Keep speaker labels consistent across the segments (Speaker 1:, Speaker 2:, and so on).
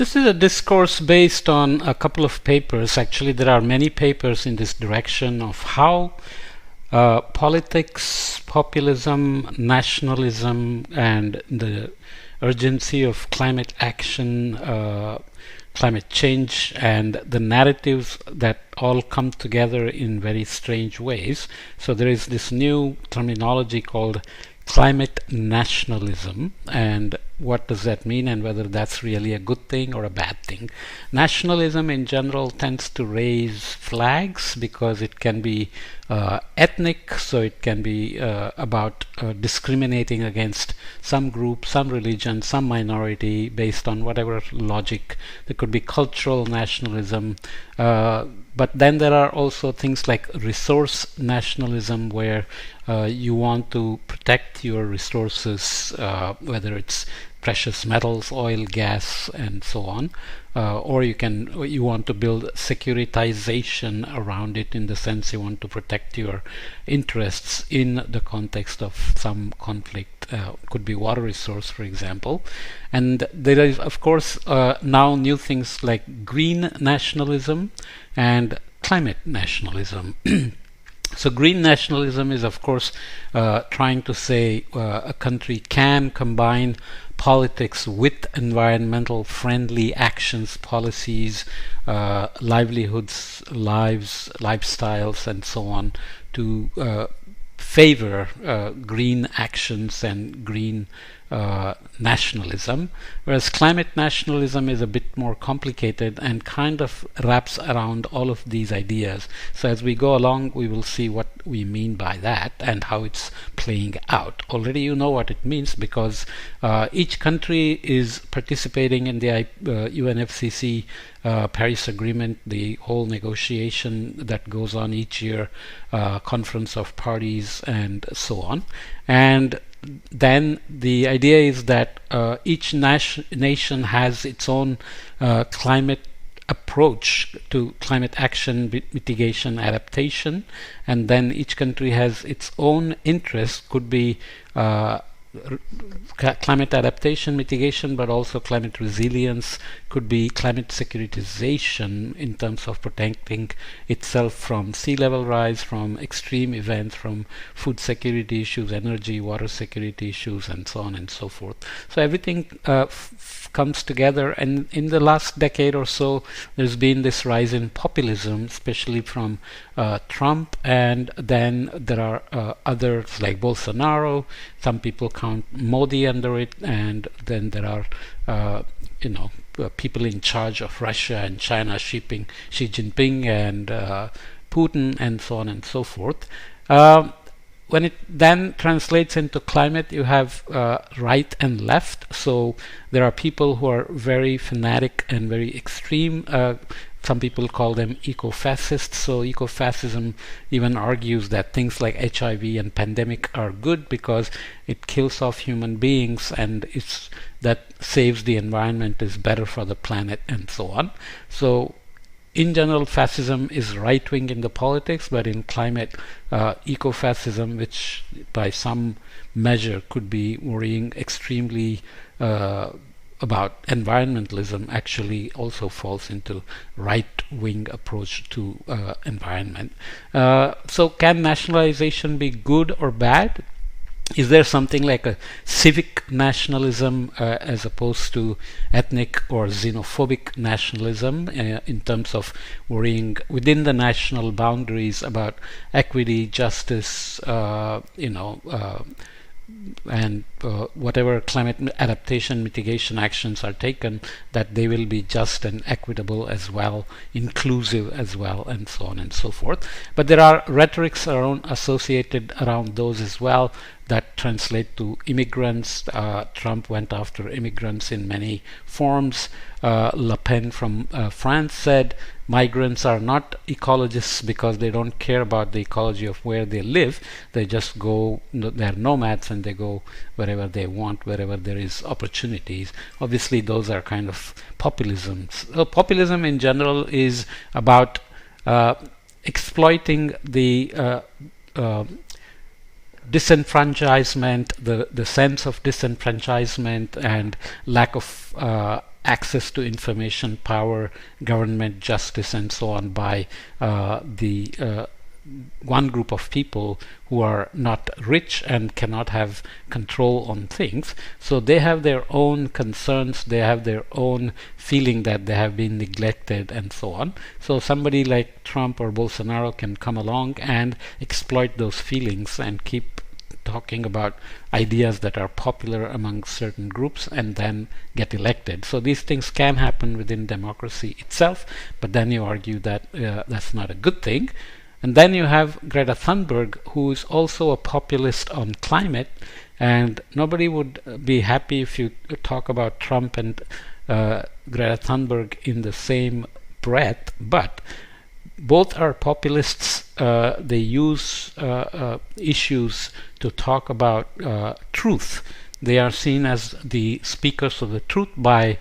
Speaker 1: This is a discourse based on a couple of papers. Actually, there are many papers in this direction of how politics, populism, nationalism, and the urgency of climate action, climate change, and the narratives that all come together in very strange ways. So there is this new terminology called climate nationalism, and what does that mean, and whether that's really a good thing or a bad thing. Nationalism in general tends to raise flags because it can be ethnic, so it can be about discriminating against some group, some religion, some minority based on whatever logic. There could be cultural nationalism, but then there are also things like resource nationalism, where you want to protect your resources, whether it's precious metals, oil, gas, and so on, or you want to build securitization around it, in the sense you want to protect your interests in the context of some conflict. Could be water resource, for example. And there is, of course, now new things like green nationalism and climate nationalism. So green nationalism is, of course, trying to say a country can combine politics with environmental friendly actions, policies, livelihoods, lives, lifestyles, and so on, to favor green actions and green nationalism, whereas climate nationalism is a bit more complicated and kind of wraps around all of these ideas. So as we go along, we will see what we mean by that and how it's playing out. Already you know what it means, because each country is participating in the UNFCCC Paris Agreement, the whole negotiation that goes on each year, conference of parties, and so on. And then the idea is that each nation has its own climate approach to climate action, mitigation, adaptation, and then each country has its own interests. Could be climate adaptation, mitigation, but also climate resilience. Could be climate securitization in terms of protecting itself from sea level rise, from extreme events, from food security issues, energy, water security issues, and so on and so forth. So everything comes together, and in the last decade or so there's been this rise in populism, especially from Trump, and then there are others like Bolsonaro. Some people count Modi under it, and then there are people in charge of Russia and China, Xi Jinping and Putin, and so on and so forth. When it then translates into climate, you have right and left. So there are people who are very fanatic and very extreme. Some people call them eco-fascists. So eco-fascism even argues that things like HIV and pandemic are good because it kills off human beings, and that saves the environment, is better for the planet, and so on. So in general, fascism is right-wing in the politics, but in climate, eco-fascism, which by some measure could be worrying extremely about environmentalism, actually also falls into right-wing approach to environment. So can nationalization be good or bad? Is there something like a civic nationalism as opposed to ethnic or xenophobic nationalism in terms of worrying within the national boundaries about equity, justice, and whatever climate adaptation, mitigation actions are taken, that they will be just and equitable as well, inclusive as well, and so on and so forth. But there are rhetorics associated around those as well that translate to immigrants. Trump went after immigrants in many forms. Le Pen from France said migrants are not ecologists because they don't care about the ecology of where they live. They just go, they're nomads, and they go wherever they want, wherever there is opportunities. Obviously those are kind of populisms. Populism in general is about exploiting the disenfranchisement, the sense of disenfranchisement and lack of access to information, power, government, justice, and so on by the one group of people who are not rich and cannot have control on things. So they have their own concerns, they have their own feeling that they have been neglected and so on. So somebody like Trump or Bolsonaro can come along and exploit those feelings and keep talking about ideas that are popular among certain groups and then get elected. So these things can happen within democracy itself, but then you argue that that's not a good thing. And then you have Greta Thunberg, who is also a populist on climate, and nobody would be happy if you talk about Trump and Greta Thunberg in the same breath, but both are populists. They use issues to talk about truth. They are seen as the speakers of the truth by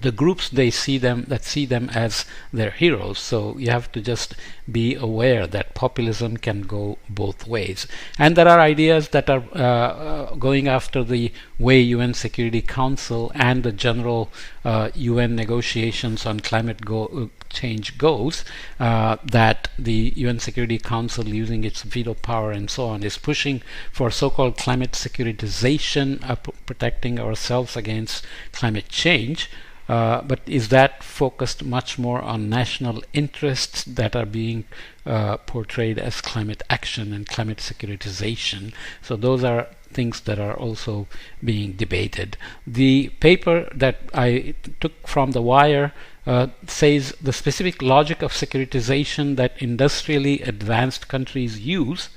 Speaker 1: the groups that see them as their heroes. So you have to just be aware that populism can go both ways. And there are ideas that are going after the way UN Security Council and the general UN negotiations on climate change goes, that the UN Security Council, using its veto power and so on, is pushing for so-called climate securitization, protecting ourselves against climate change. But is that focused much more on national interests that are being portrayed as climate action and climate securitization? So those are things that are also being debated. The paper that I took from The Wire says the specific logic of securitization that industrially advanced countries use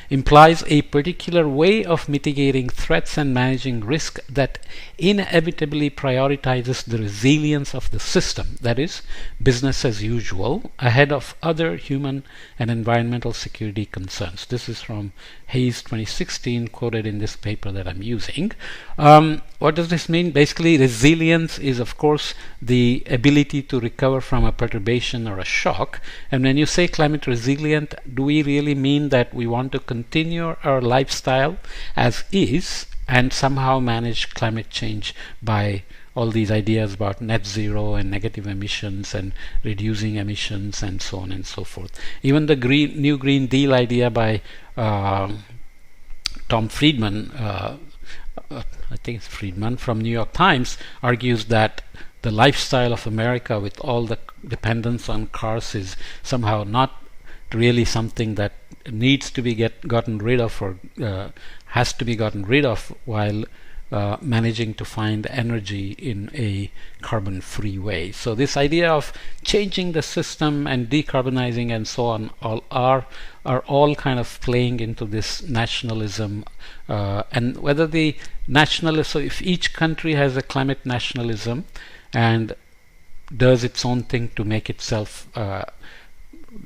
Speaker 1: implies a particular way of mitigating threats and managing risk that inevitably prioritizes the resilience of the system, that is, business as usual, ahead of other human and environmental security concerns. This is from Hayes 2016, quoted in this paper that I'm using. What does this mean? Basically, resilience is, of course, the ability to recover from a perturbation or a shock. And when you say climate resilient, do we really mean that we want to continue our lifestyle as is and somehow manage climate change by all these ideas about net zero and negative emissions and reducing emissions and so on and so forth? Even the New Green Deal idea by Tom Friedman, I think it's Friedman from New York Times, argues that the lifestyle of America with all the dependence on cars is somehow not really something that needs to be gotten rid of or has to be gotten rid of, while managing to find energy in a carbon-free way. So this idea of changing the system and decarbonizing and so on are all kind of playing into this nationalism, and whether the nationalism, so if each country has a climate nationalism and does its own thing to make itself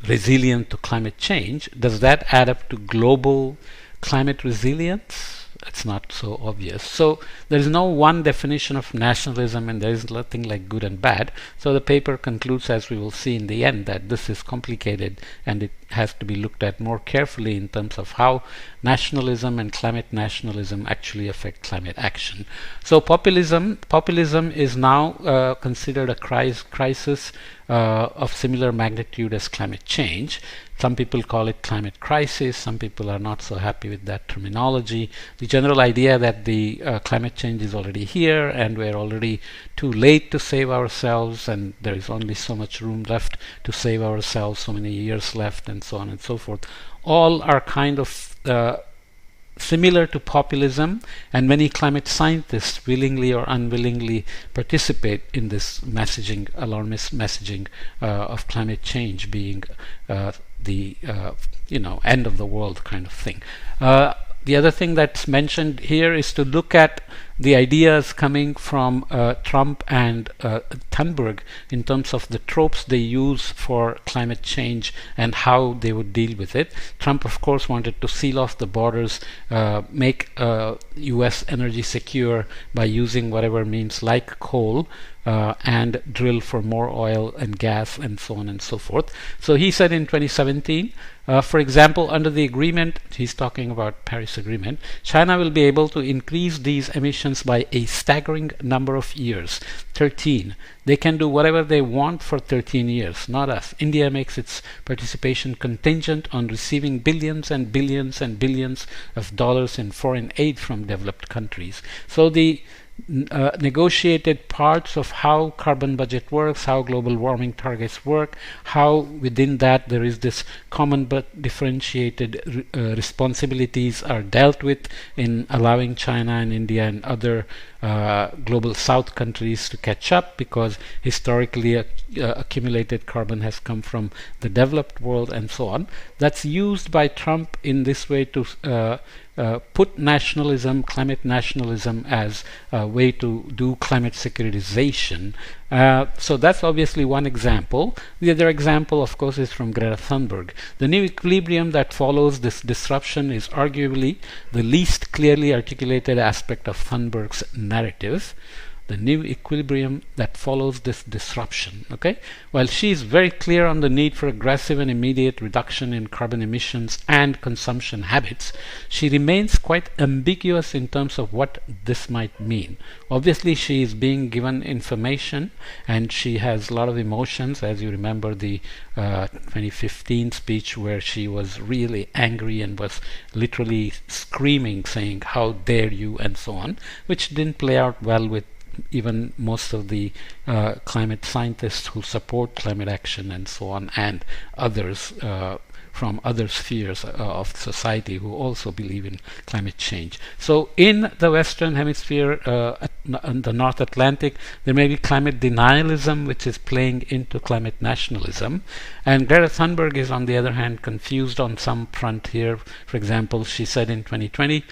Speaker 1: resilient to climate change, does that add up to global climate resilience? It's not so obvious. So there is no one definition of nationalism, and there is nothing like good and bad. So the paper concludes, as we will see in the end, that this is complicated and it has to be looked at more carefully in terms of how nationalism and climate nationalism actually affect climate action. So populism is now considered a crisis of similar magnitude as climate change. Some people call it climate crisis. Some people are not so happy with that terminology. The general idea that the climate change is already here and we're already too late to save ourselves, and there is only so much room left to save ourselves, so many years left, and so on and so forth, all are kind of similar to populism, and many climate scientists willingly or unwillingly participate in this messaging, alarmist messaging of climate change being the end of the world kind of thing. The other thing that's mentioned here is to look at the ideas coming from Trump and Thunberg in terms of the tropes they use for climate change and how they would deal with it. Trump, of course, wanted to seal off the borders, make US energy secure by using whatever means like coal, and drill for more oil and gas and so on and so forth. So he said in 2017, for example, under the agreement, he's talking about Paris Agreement, China will be able to increase these emissions emissions by a staggering number of years, 13. They can do whatever they want for 13 years, not us. India makes its participation contingent on receiving billions and billions and billions of dollars in foreign aid from developed countries. So the negotiated parts of how carbon budget works, how global warming targets work, how within that there is this common but differentiated responsibilities are dealt with in allowing China and India and other global south countries to catch up, because historically accumulated carbon has come from the developed world and so on. That's used by Trump in this way to put nationalism, climate nationalism, as a way to do climate securitization. So that's obviously one example. The other example, of course, is from Greta Thunberg. The new equilibrium that follows this disruption is arguably the least clearly articulated aspect of Thunberg's narrative. The new equilibrium that follows this disruption. Okay, while she is very clear on the need for aggressive and immediate reduction in carbon emissions and consumption habits, she remains quite ambiguous in terms of what this might mean. Obviously, she is being given information and she has a lot of emotions, as you remember the 2015 speech where she was really angry and was literally screaming, saying, "How dare you," and so on, which didn't play out well with even most of the climate scientists who support climate action and so on, and others from other spheres of society who also believe in climate change. So in the Western Hemisphere, in the North Atlantic, there may be climate denialism, which is playing into climate nationalism. And Greta Thunberg is, on the other hand, confused on some front here. For example, she said in 2020,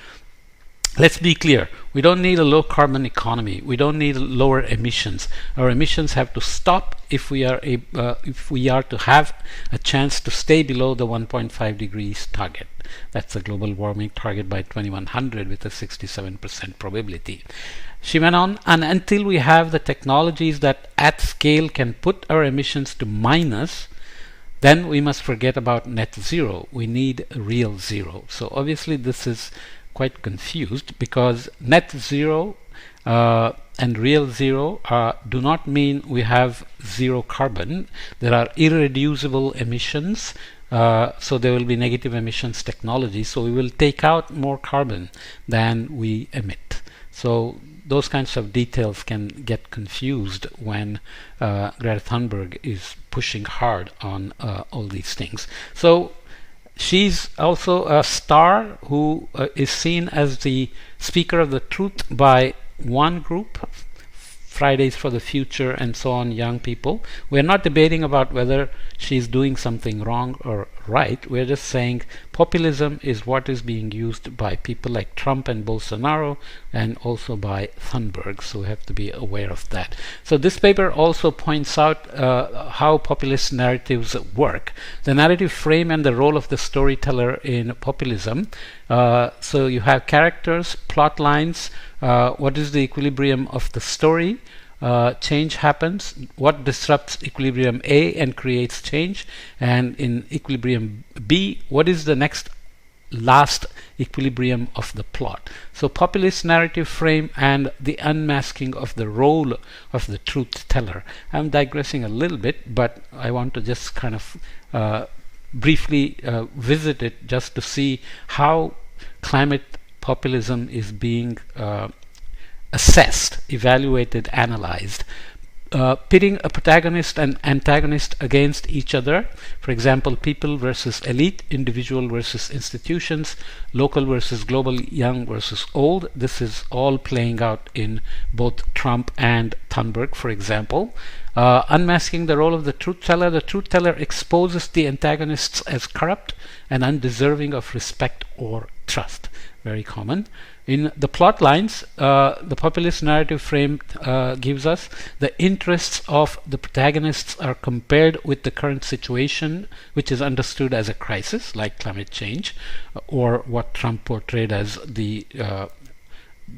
Speaker 1: let's be clear, we don't need a low carbon economy. We don't need lower emissions. Our emissions have to stop if we are to have a chance to stay below the 1.5 degrees target. That's the global warming target by 2100 with a 67% probability. She went on, and until we have the technologies that at scale can put our emissions to minus, then we must forget about net zero. We need real zero. So obviously this is quite confused, because net zero and real zero do not mean we have zero carbon. There are irreducible emissions, so there will be negative emissions technology, so we will take out more carbon than we emit. So those kinds of details can get confused when Greta Thunberg is pushing hard on all these things. So she's also a star who is seen as the speaker of the truth by one group, Fridays for the Future and so on, young people. We're not debating about whether she's doing something wrong or right. We're just saying populism is what is being used by people like Trump and Bolsonaro, and also by Thunberg. So we have to be aware of that. So this paper also points out how populist narratives work, the narrative frame and the role of the storyteller in populism. So you have characters, plot lines, what is the equilibrium of the story, change happens, what disrupts equilibrium A and creates change, and in equilibrium B, what is the next last equilibrium of the plot. So populist narrative frame and the unmasking of the role of the truth teller. I'm digressing a little bit, but I want to just kind of briefly visit it just to see how climate populism is being assessed, evaluated, analyzed, pitting a protagonist and antagonist against each other. For example, people versus elite, individual versus institutions, local versus global, young versus old. This is all playing out in both Trump and Thunberg, for example. Unmasking the role of the truth teller. The truth teller exposes the antagonists as corrupt and undeserving of respect or trust. Very common. In the plot lines, the populist narrative frame gives us the interests of the protagonists are compared with the current situation, which is understood as a crisis, like climate change, or what Trump portrayed as the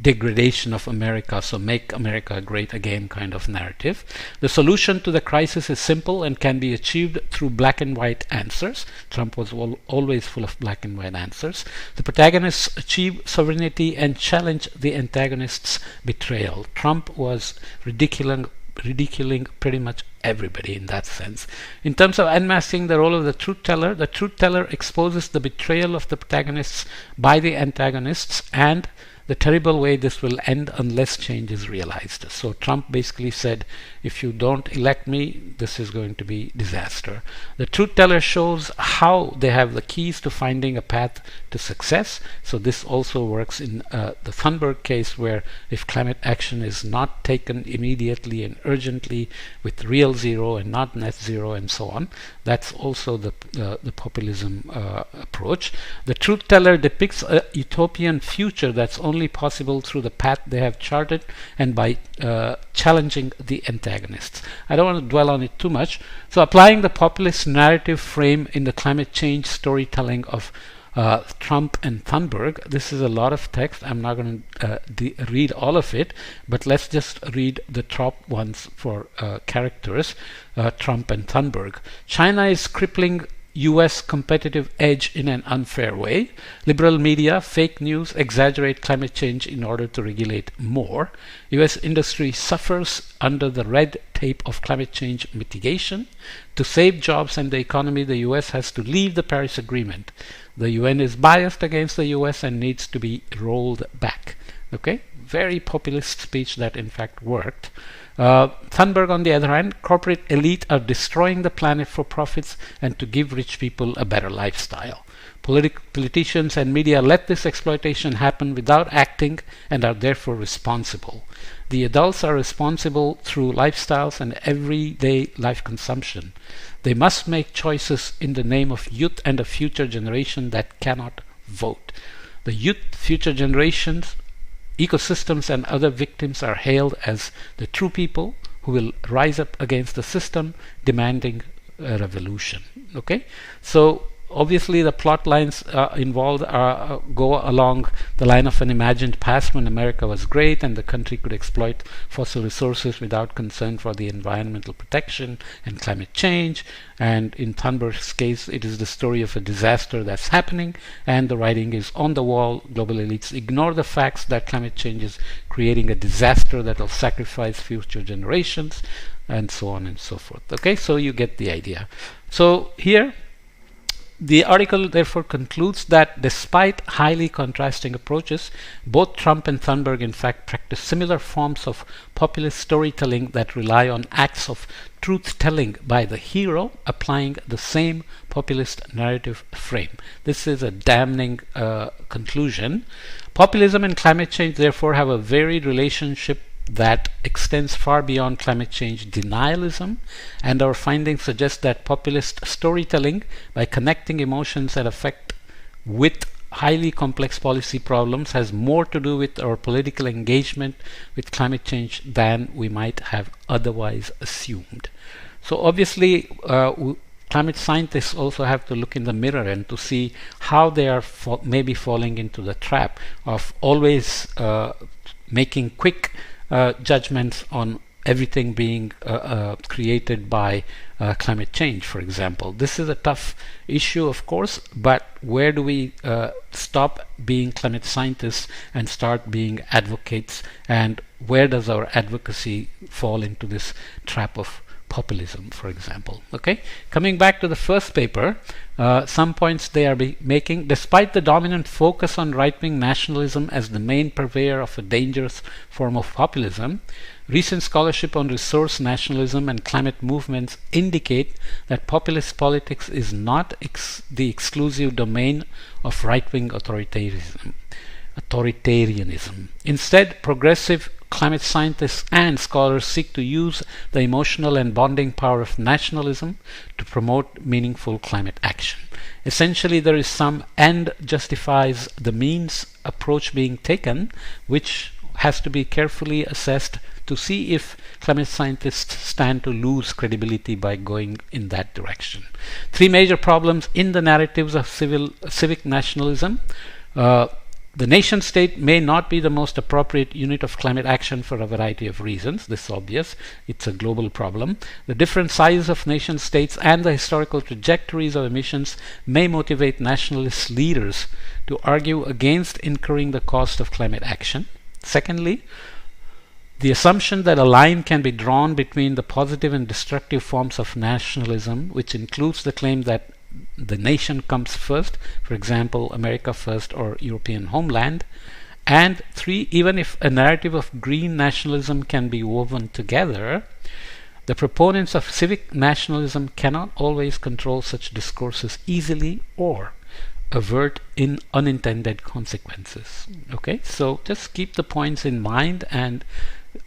Speaker 1: degradation of America, so make America great again kind of narrative. The solution to the crisis is simple and can be achieved through black and white answers. Trump was always full of black and white answers. The protagonists achieve sovereignty and challenge the antagonist's betrayal. Trump was ridiculing pretty much everybody in that sense. In terms of unmasking the role of the truth teller exposes the betrayal of the protagonists by the antagonists and the terrible way this will end unless change is realized. So Trump basically said, if you don't elect me, this is going to be disaster. The truth teller shows how they have the keys to finding a path to success. So this also works in the Thunberg case, where if climate action is not taken immediately and urgently with real zero and not net zero and so on, that's also the populism approach. The truth teller depicts a utopian future that's only possible through the path they have charted and by challenging the antagonists. I don't want to dwell on it too much. So applying the populist narrative frame in the climate change storytelling of Trump and Thunberg. This is a lot of text. I'm not going to read all of it, but let's just read the top ones for characters, Trump and Thunberg. China is crippling US competitive edge in an unfair way. Liberal media, fake news, exaggerate climate change in order to regulate more. US industry suffers under the red tape of climate change mitigation. To save jobs and the economy, the US has to leave the Paris Agreement. The UN is biased against the US and needs to be rolled back. Okay, very populist speech that in fact worked. Thunberg, on the other hand, corporate elite are destroying the planet for profits and to give rich people a better lifestyle. Politicians and media let this exploitation happen without acting and are therefore responsible. The adults are responsible through lifestyles and everyday life consumption. They must make choices in the name of youth and a future generation that cannot vote. The youth, future generations, ecosystems and other victims are hailed as the true people who will rise up against the system demanding a revolution. Okay, so obviously the plot lines involved go along the line of an imagined past when America was great and the country could exploit fossil resources without concern for the environmental protection and climate change. And in Thunberg's case, it is the story of a disaster that's happening, and the writing is on the wall. Global elites ignore the facts that climate change is creating a disaster that will sacrifice future generations, and so on and so forth. Okay, so you get the idea. So here the article therefore concludes that despite highly contrasting approaches, both Trump and Thunberg in fact practice similar forms of populist storytelling that rely on acts of truth-telling by the hero, applying the same populist narrative frame. This is a damning conclusion. Populism and climate change therefore have a varied relationship that extends far beyond climate change denialism, and our findings suggest that populist storytelling, by connecting emotions and affect with highly complex policy problems, has more to do with our political engagement with climate change than we might have otherwise assumed. So obviously climate scientists also have to look in the mirror and to see how they are maybe falling into the trap of always making quick judgments on everything being created by climate change, for example. This is a tough issue, of course, but where do we stop being climate scientists and start being advocates, and where does our advocacy fall into this trap of populism, for example? Okay, coming back to the first paper, some points they are making. Despite the dominant focus on right-wing nationalism as the main purveyor of a dangerous form of populism, recent scholarship on resource nationalism and climate movements indicate that populist politics is not the exclusive domain of right-wing authoritarianism. Instead, progressive climate scientists and scholars seek to use the emotional and bonding power of nationalism to promote meaningful climate action. Essentially, there is some end justifies the means approach being taken, which has to be carefully assessed to see if climate scientists stand to lose credibility by going in that direction. Three major problems in the narratives of civic nationalism. The nation state may not be the most appropriate unit of climate action for a variety of reasons. This is obvious. It's a global problem. The different sizes of nation states and the historical trajectories of emissions may motivate nationalist leaders to argue against incurring the cost of climate action. Secondly, the assumption that a line can be drawn between the positive and destructive forms of nationalism, which includes the claim that the nation comes first, for example, America first or European homeland. And three, even if a narrative of green nationalism can be woven together, the proponents of civic nationalism cannot always control such discourses easily or avert unintended consequences. Okay, so just keep the points in mind and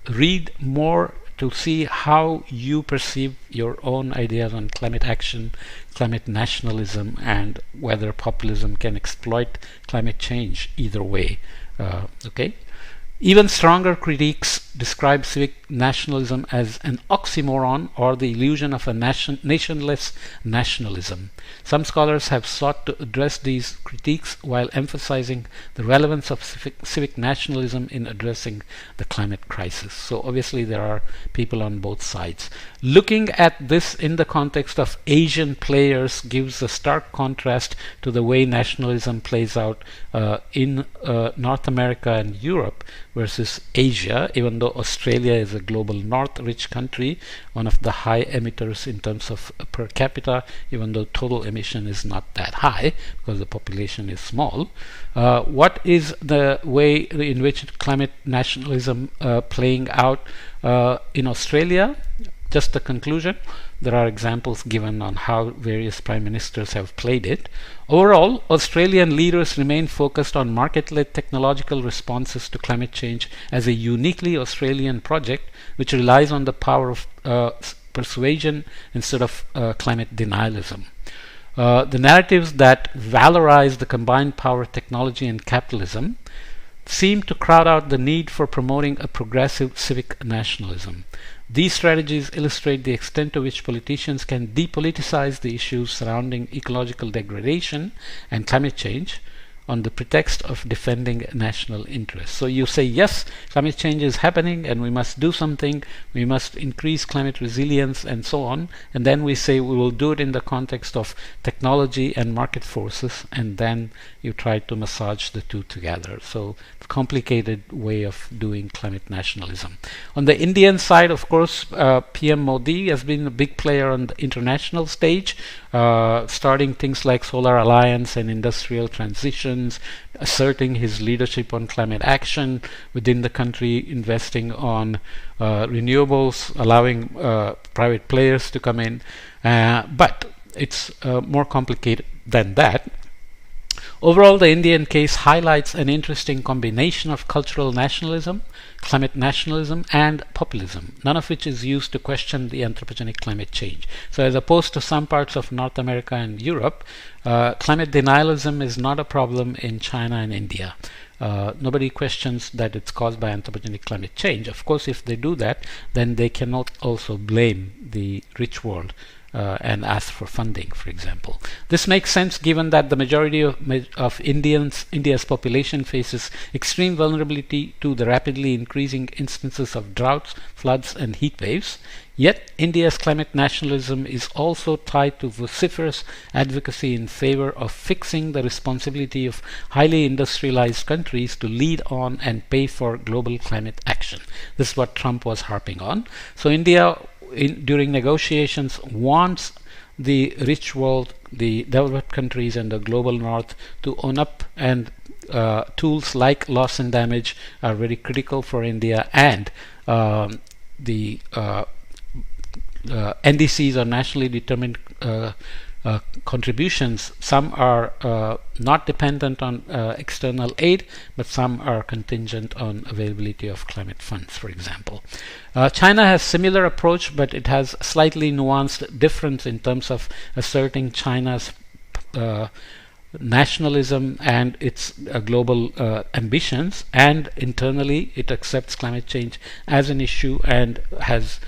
Speaker 1: read more to see how you perceive your own ideas on climate action, climate nationalism, and whether populism can exploit climate change either way. Okay. Even stronger critiques describe civic nationalism as an oxymoron or the illusion of a nationless nationalism. Some scholars have sought to address these critiques while emphasizing the relevance of civic nationalism in addressing the climate crisis. So obviously there are people on both sides. Looking at this in the context of Asian players gives a stark contrast to the way nationalism plays out in North America and Europe versus Asia, even though Australia is a global north rich country, one of the high emitters in terms of per capita, even though total emission is not that high because the population is small. What is the way in which climate nationalism playing out in Australia? Just the conclusion. There are examples given on how various prime ministers have played it. Overall, Australian leaders remain focused on market-led technological responses to climate change as a uniquely Australian project which relies on the power of persuasion instead of climate denialism. The narratives that valorize the combined power of technology and capitalism seem to crowd out the need for promoting a progressive civic nationalism. These strategies illustrate the extent to which politicians can depoliticize the issues surrounding ecological degradation and climate change on the pretext of defending national interests. So you say, yes, climate change is happening and we must do something, we must increase climate resilience and so on, and then we say we will do it in the context of technology and market forces, and then you try to massage the two together. So it's a complicated way of doing climate nationalism. On the Indian side, of course, PM Modi has been a big player on the international stage, starting things like Solar Alliance and industrial transitions, asserting his leadership on climate action within the country, investing on renewables, allowing private players to come in. But it's more complicated than that. Overall, the Indian case highlights an interesting combination of cultural nationalism, climate nationalism, and populism, none of which is used to question the anthropogenic climate change. So as opposed to some parts of North America and Europe, climate denialism is not a problem in China and India. Nobody questions that it's caused by anthropogenic climate change. Of course, if they do that, then they cannot also blame the rich world and ask for funding, for example. This makes sense given that the majority of India's population faces extreme vulnerability to the rapidly increasing instances of droughts, floods, and heat waves. Yet, India's climate nationalism is also tied to vociferous advocacy in favor of fixing the responsibility of highly industrialized countries to lead on and pay for global climate action. This is what Trump was harping on. So India, during negotiations, wants the rich world, the developed countries, and the global north to own up, and tools like loss and damage are very critical for India, and the NDCs are nationally determined contributions. Some are not dependent on external aid, but some are contingent on availability of climate funds, for example. China has similar approach, but it has slightly nuanced difference in terms of asserting China's nationalism and its global ambitions, and internally it accepts climate change as an issue and has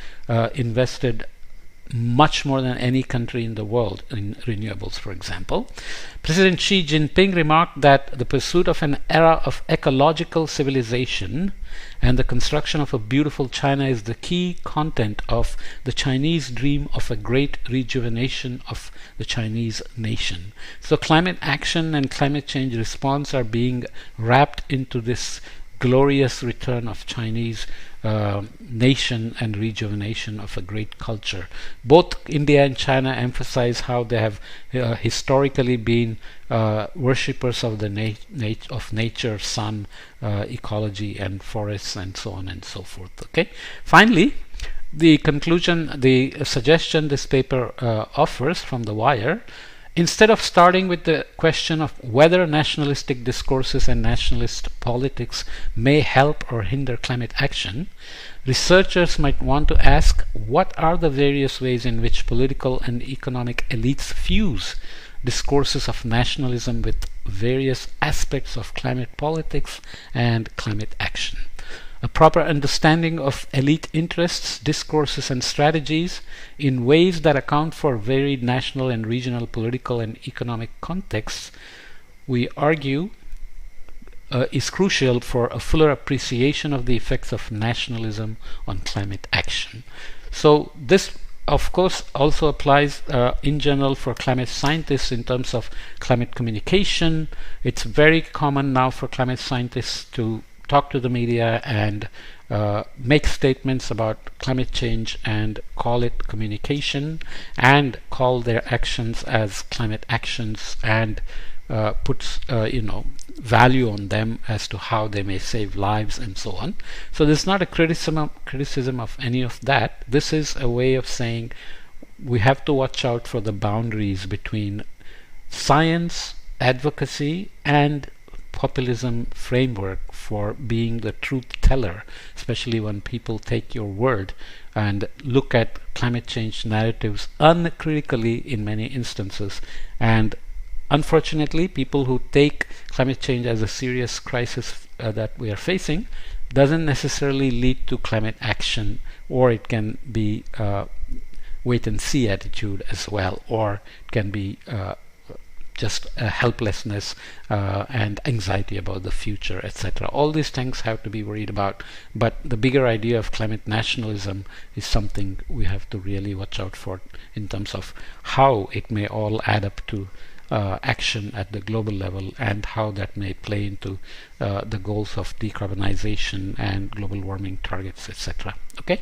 Speaker 1: invested much more than any country in the world in renewables, for example. President Xi Jinping remarked that the pursuit of an era of ecological civilization and the construction of a beautiful China is the key content of the Chinese dream of a great rejuvenation of the Chinese nation. So climate action and climate change response are being wrapped into this glorious return of Chinese nation and rejuvenation of a great culture. Both India and China emphasize how they have historically been worshippers of the of nature, sun, ecology, and forests, and so on and so forth. Okay. Finally, the conclusion, the suggestion this paper offers from The Wire. Instead of starting with the question of whether nationalistic discourses and nationalist politics may help or hinder climate action, researchers might want to ask what are the various ways in which political and economic elites fuse discourses of nationalism with various aspects of climate politics and climate action. A proper understanding of elite interests, discourses, and strategies in ways that account for varied national and regional political and economic contexts, we argue, is crucial for a fuller appreciation of the effects of nationalism on climate action. So this, of course, also applies in general for climate scientists in terms of climate communication. It's very common now for climate scientists to talk to the media and make statements about climate change and call it communication and call their actions as climate actions and puts value on them as to how they may save lives and so on. So this is not a criticism of any of that. This is a way of saying we have to watch out for the boundaries between science, advocacy, and populism framework for being the truth teller, especially when people take your word and look at climate change narratives uncritically in many instances. And unfortunately, people who take climate change as a serious crisis that we are facing doesn't necessarily lead to climate action, or it can be wait and see attitude as well, or it can be just helplessness and anxiety about the future, etc. All these things have to be worried about, but the bigger idea of climate nationalism is something we have to really watch out for in terms of how it may all add up to action at the global level and how that may play into the goals of decarbonization and global warming targets, etc. Okay.